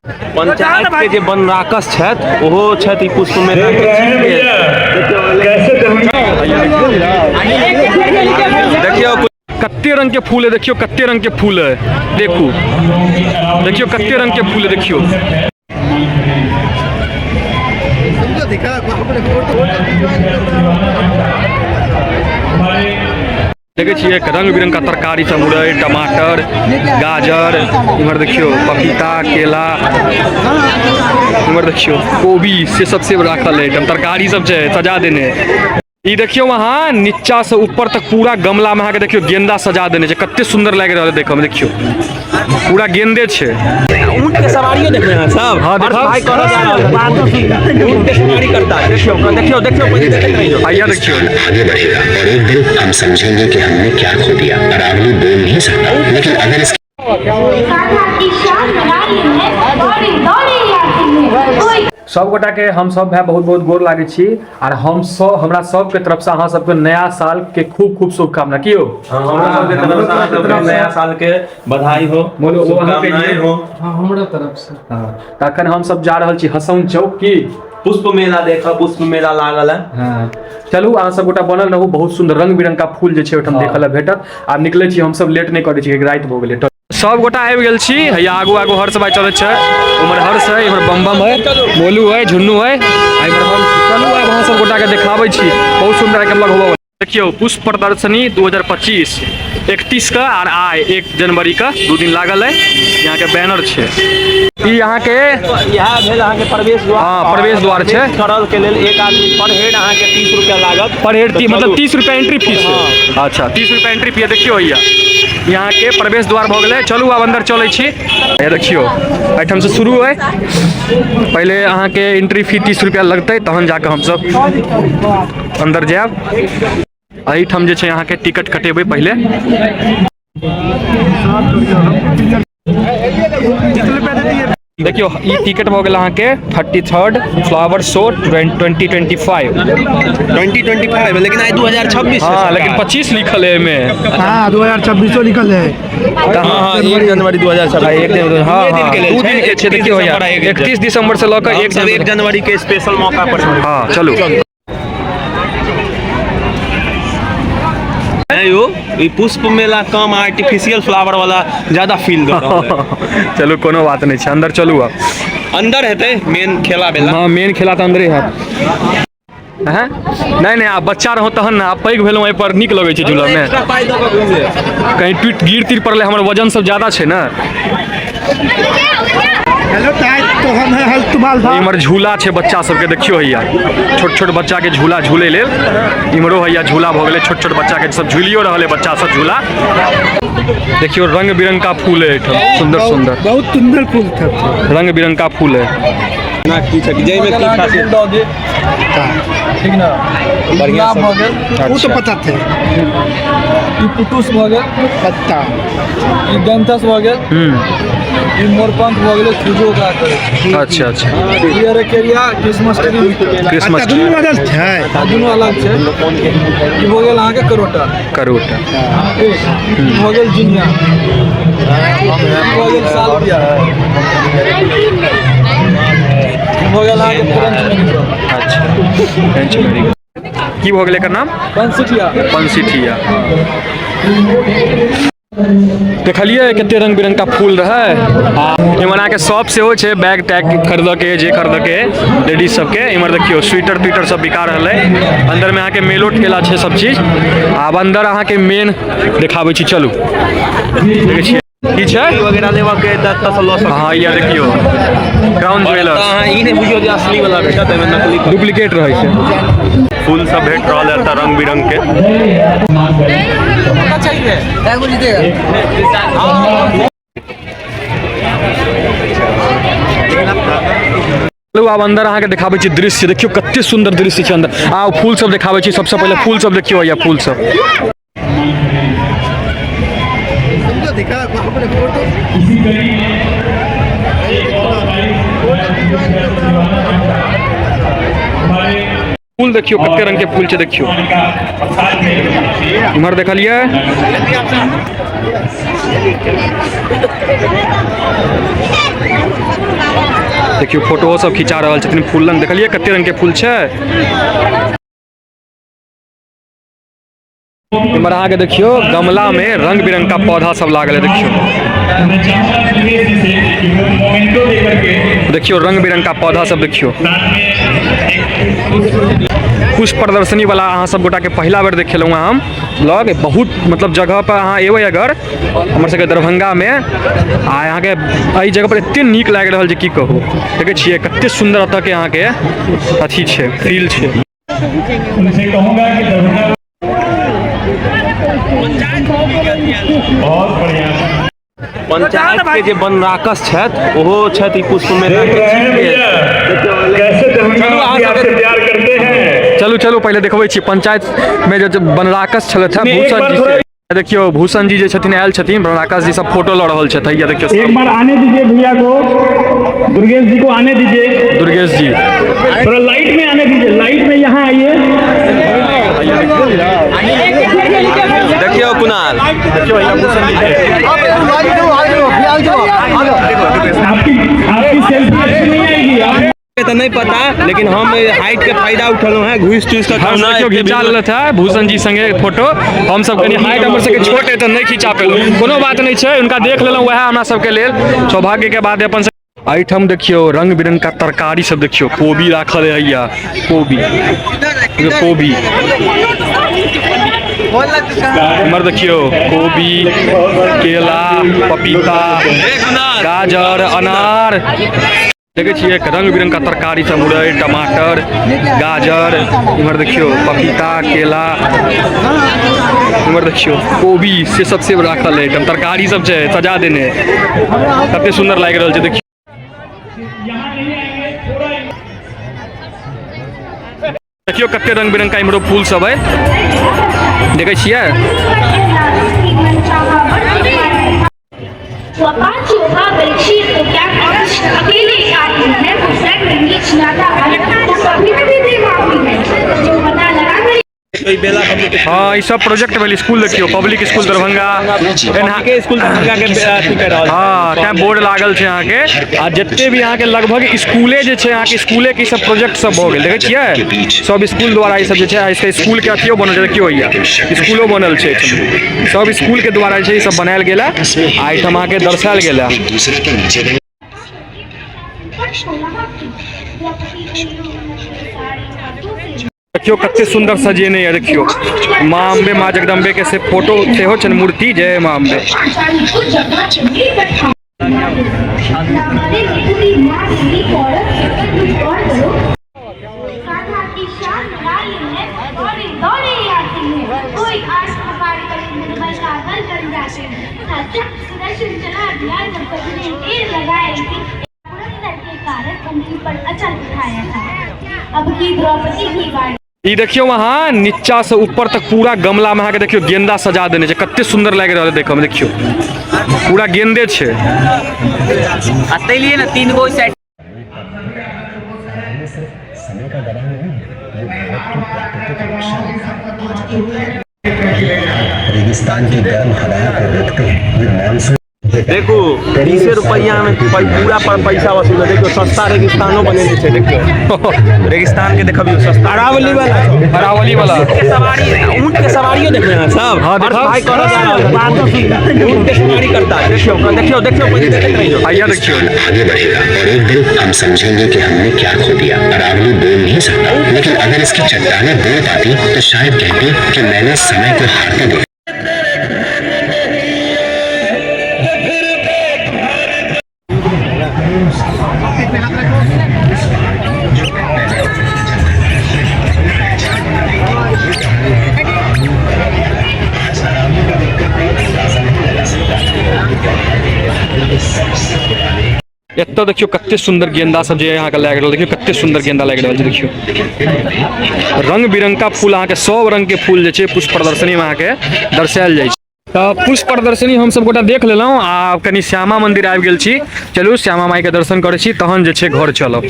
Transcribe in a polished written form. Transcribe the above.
पंचायत के जे वन राक्षस छथि ओहो छथि पुष्प मेला देखियो कत्ते रंग के फूल है, देखियो कत्ते रंग के फूल है, देखू देखियो कत्ते रंग के फूल है, देखियो देखे छिए रंग बिरंग का तरकारी सब, मुरई, टमाटर, गाजर, इधर देखियो पपीता, केला, इधर देखियो कोबी से सबसे राखल है, एकदम तरकारी सब है सजा देने। ये देखियो वहाँ नीचा से ऊपर तक पूरा गमला में देखियो गेंदा सजा देने छे, कत्ते सुंदर लग रहा है देखो में, देखियो पूरा गेंदे छे। ऊंट के सवारी देख रहे हैं सब। हां भाई करा जा रहा है, ऊंट के सवारी करता है, देखियो देखियो देखियो आइए देखियो आगे बढ़ेगा और एक दिन हम समझेंगे कि हमने क्या खो दिया। और आदमी बोल नहीं सकता, लेकिन अगर सब गोटा के हम सब है बहुत बहुत गोर लागे छी, और हम सब हमरा सब के तरफ से अहाँ सबके नया साल के खूब खूब शुभकामना कियो। हमरा सब के तरफ से सबके नया साल के बधाई हो, शुभकामनाएं हो हमरा तरफ से। हां तखन हम सब जा रहल छी हसौन चौक की पुष्प मेला देखा, पुष्प मेला लागल है। हां चलू अहाँ सब गोटा बनल रहू, बहुत सुंदर रंग बिरंग का फूल जे छै ओठम देखल भेटत। आब निकलै छी हम सब, लेट नहीं करै छी, रात भ गेलै। सब गोटा आबि गेल छी, हैया आगू आगू हर्ष भाई चलैत छै, उमर हर्ष है, इमहर बम है, मोलू है, झुन्नू है, इमहर हम चलू आब अहाँ सब गोटा के देखाबै छी बहुत सुंदर आइटम लगबो। देखियो पुष्प प्रदर्शनी 2025 31 का और आय 1 जनवरी का 2 दिन लागल है। यहाँ के बैनर छे, ई यहाँ के यह भेल अहाँ के प्रवेश द्वार। हाँ प्रवेश द्वार छे, करल के लेल एक आदमी पर हेड अहाँ के 30 रुपया लागत, पर हेड मतलब 30 रुपया एंट्री फीस है। अच्छा 30 रुपया एंट्री फीस। देखियो भैया यहाँ के प्रवेश द्वार भ गेलै। चलू आब अंदर चलै छी। ये देखियो एठम से शुरू है, पहले अहाँ के एंट्री फी 30 रुपया लगते, तहन जाके हम सब अंदर जाएब। एहिठाम जे छै अहाँ के टिकट कटेबै पहले। देखियो ई टिकट भ गेल अहाँ के 33rd फ्लावर शो 2025 लेकिन आई 2026। हाँ लेकिन 25 लिखल है में। हाँ 2026 लिखल है। हाँ 1 जनवरी 2026। हाँ 2 दिन के छै। देखियो भैया 31 दिसंबर से लेकर 1 जनवरी के स्पेशल मौका पर। हाँ चलू पुष्प मेला कम आर्टिफिशियल फ्लावर वाला ज्यादा फील दे रहा है। चलो कोनो बात नहीं, अंदर चलू। अब अंदर हेते मेन खेला बेला। हाँ मेन खेला तो अंदरे है। हैं नहीं आप बच्चा रहो तहन ना, आप पैघ भेलौं एहि पर नीक लगै छै झूला में। कहीं टूट गिर तीर पड़ले, हमर वजन सब ज्यादा छै ना। हेलो तो हम है हल तुमाल था। इमर झूला छे बच्चा सबके, देखियो हैया छोट छोट बच्चा के झूला झूले लेल इमरो हैया झूला भ गेलै। छोट छोट बच्चा के सब झूलियो रहले बच्चा सब झूला। देखियो रंग बिरंग का फूल है, सुंदर सुंदर बहुत सुंदर फूल था, रंग बिरंग का फूल है। ना की छै जय में की खासियत दोगे ठीक ना बढ़िया भ गेल। वो तो पता थे। ई पुटुस भ गेल, पत्ता ई गंथस भ गेल, ई मोरपंख भ गेल, पूजो का करे। अच्छा अच्छा ई अरेकेरिया क्रिसमस ट्री, क्रिसमस दुनू अलग है, दुनू अलग छै। ई भ गेल अहाँ के करोटा, करोटा ई भ गेल जिनिया, ई भ गेल सालविया, ई भ गेल अहाँ के फ्रेंच। अच्छा फ्रेंच मैरिगोल्ड की भ गेल एकर नाम? पंसिटिया। पंसिटिया। देखलिए कते रंग बिरंग का फूल रहे। इमरा के शॉप से हो छे, बैग टैग खरीद के जे खरीद के लेडीज सबके। इमर देखियो स्वेटर ट्विटर सब बिका रहल है। अंदर में अहाँ के मेलो ठेला छे सब चीज। आब अंदर अहाँ के मेन देखाबै छी, चलू देखै छी की छै वगैरह लेवा के 10 से लॉस। हाँ ये देखियो क्राउन ज्वेलर्स। हां ई नहीं बुझियो जे असली वाला भेटत है, नकली डुप्लीकेट रहे छै। फूल सब भेट रहल है त रंग बिरंग के। चलू आब अंदर अहाँ के देखाबै छी दृश्य। देखियो कते सुंदर दृश्य छै अंदर। आ फूल सब देखाबै छी। सबसे पहले फूल सब देखियो, या फूल सब फूल देखियो कते रंग के फूल छै। देखियो इमहर देखलिए देखियो फोटो सब खिंचा रहल छथिन फूल रंग देखलिए कते रंग के फूल छै। इमहर अहाँके देखियो गमला में रंग बिरंग का पौधा सब लागल है। देखियो रंग बिरंग का पौधा सब देखियो। पुष्प प्रदर्शनी वाला अहाँ सब गोटा के पहला बेर देखेलहुँ हम ब्लॉग। बहुत मतलब जगह पर अहाँ एबै अगर हमर सबके दरभंगा में आ यहाँ के एहि जगह पर एते नीक लागि रहल छै की कहू। देखै छियै कते सुंदर एतऽ के अहाँ के अथी छै फील छै। पंचायत के जे बनराकस छथि ओहो छथि ई पुष्प मेला के चलू चलू पहले देखबै छी पंचायत में जो बनराकस छलथि भूषण जी से। देखियो भूषण जी जे छथिन आयल छथिन बनराकस जी सब फोटो लऽ रहल छथि। ये देखियो एक बार आने दीजिए भैया को, दुर्गेश जी को आने दीजिए। दुर्गेश जी थोड़ा लाइट में आने दीजिए, लाइट में यहाँ आइए। देखियो कुणाल आपकी सेल्फी अच्छी नहीं आएगी। तो नहीं पता लेकिन हम हाइट के फायदा उठलहुँ हैं घुस टूस कर देखियो घिचा लेलथ है भूषण जी संगे फोटो। हम सब कनी हाइट हमर सबके छोट है तो नहीं खिंचा पेलहुँ। कोनो बात नहीं छै उनका देख लेलहुँ वएह हमरा सबके लेल सौभाग्य के बात है। अपन आइटम देखियो रंग बिरंग का तरकारी सब देखियो। कोबी राखल है या कोबी इमहर देखियो कोबी केला पपीता गाजर अनार देखे छियै रंग बिरंग का तरकारी सब मुरई टमाटर गाजर। इमहर देखियो पपीता केला इमहर देखियो कोबी से सबसे राखल है एकदम तरकारी सब छै सजा देने कते सुंदर लागि रहल छै। देखियो कते रंग बिरंग का इमहरो फूल सब है देखे छियै। हाँ ई सब प्रोजेक्ट भेल स्कूल देखियो पब्लिक स्कूल दरभंगा के स्कूल दरभंगा के हाँ तैं बोर्ड लागल छै अहाँ के। आ जते भी अहाँ के लगभग स्कूले जे छै अहाँ के स्कूले के सब प्रोजेक्ट सब भऽ गेल देखे छियै। सब स्कूल द्वारा ई सब जे छै इसके स्कूल के अथियो बनल छै देखियो या स्कूलो बनल छै सब स्कूल के द्वारा जे छै ई सब बनायल गेल है। आइटम अहाँ के दर्शायल गेल है। देखियो कते सुंदर सजेने है देखियो माँ अम्बे माँ जगदम्बे के से फोटो सेहो छन मूर्ति जय माँ अम्बे। ई देखियो वहाँ नीचा से ऊपर तक पूरा गमला में देखियो गेंदा सजा देने छै कते सुंदर लागि रहल है देखो में। देखियो पूरा गेंदे छै। लिए ना 3 गो सेट रेगिस्तान की गर्म हवाओं को रोकते हैं ये मानसून। देखो 20 रुपया में पूरा पैसा वसूल है। देखो सस्ता रेगिस्तानों बने छे देखो रेगिस्तान के देखबियो सस्ता अरावली वाला ऊंट के सवारियों देख रहे हैं सब। हाँ भाई करा जा रहा है ऊंट के सवारी करता है। देखियो आइया देखियो आगे बढ़ेगा और एक दिन हम समझेंगे कि हमने क्या खो दिया। अरावली बोल नहीं सकता लेकिन अगर इसकी चट्टानें बोल पाती तो शायद कहती कि मैंने समय को हारते देखा। एतो देखियो कते सुंदर गेंदा सब जे यहाँ के लागि रहल देखियो कते सुंदर गेंदा लागि रहल छै। देखियो रंग बिरंग का फूल अहाँ के सब रंग के फूल जे छै पुष्प प्रदर्शनी में अहाँ के दर्शायल जाइ छै। तो पुष्प प्रदर्शनी हम सब गोटा देख लेलहुँ आ कनी श्यामा मंदिर आबि गेल छी। चलू श्यामा माई के दर्शन करे छी तहन जे छै घर चलब।